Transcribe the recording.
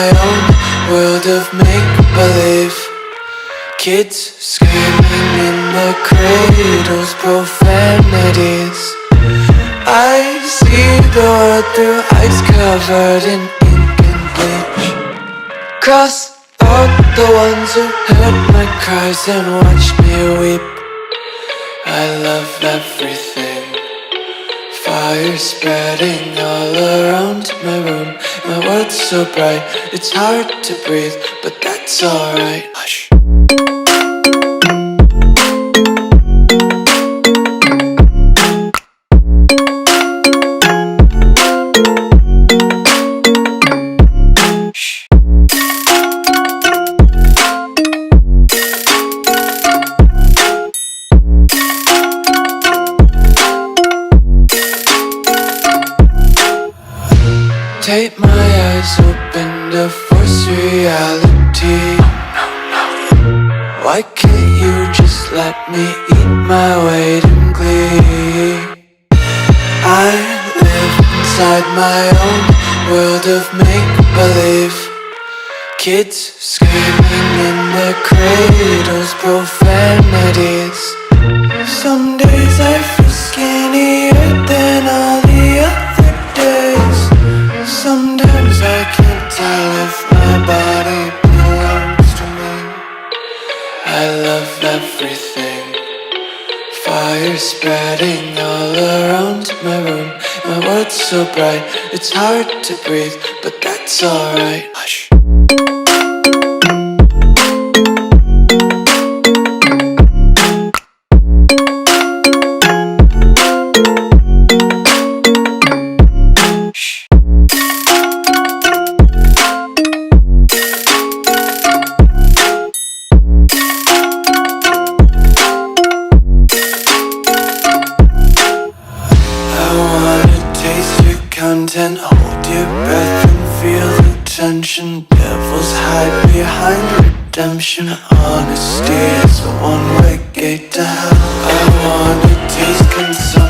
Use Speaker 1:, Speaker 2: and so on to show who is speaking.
Speaker 1: own world of make-believe. Kids screaming in the cradles, profanities. I see the world through ice covered in ink and bleach. Cross out the ones who heard my cries and watched me weep. I love everything. Fire spreading all around my room. My world's so bright, it's hard to breathe, but that's alright. Hush. Tape my eyes open to force reality. Why can't you just let me eat my weight in glee? I live inside my own world of make-believe. Kids screaming in their cradles, profanities. Some days I feel skinnier than all the other days. Sometimes I can't tell if my body belongs to me. I love everything. Fire spreading all around my room. My world's so bright, it's hard to breathe, but that's alright. Hush. Content, hold your breath and feel the tension. Devils hide behind redemption. Honesty is a one-way gate to hell. I wanna taste consumption.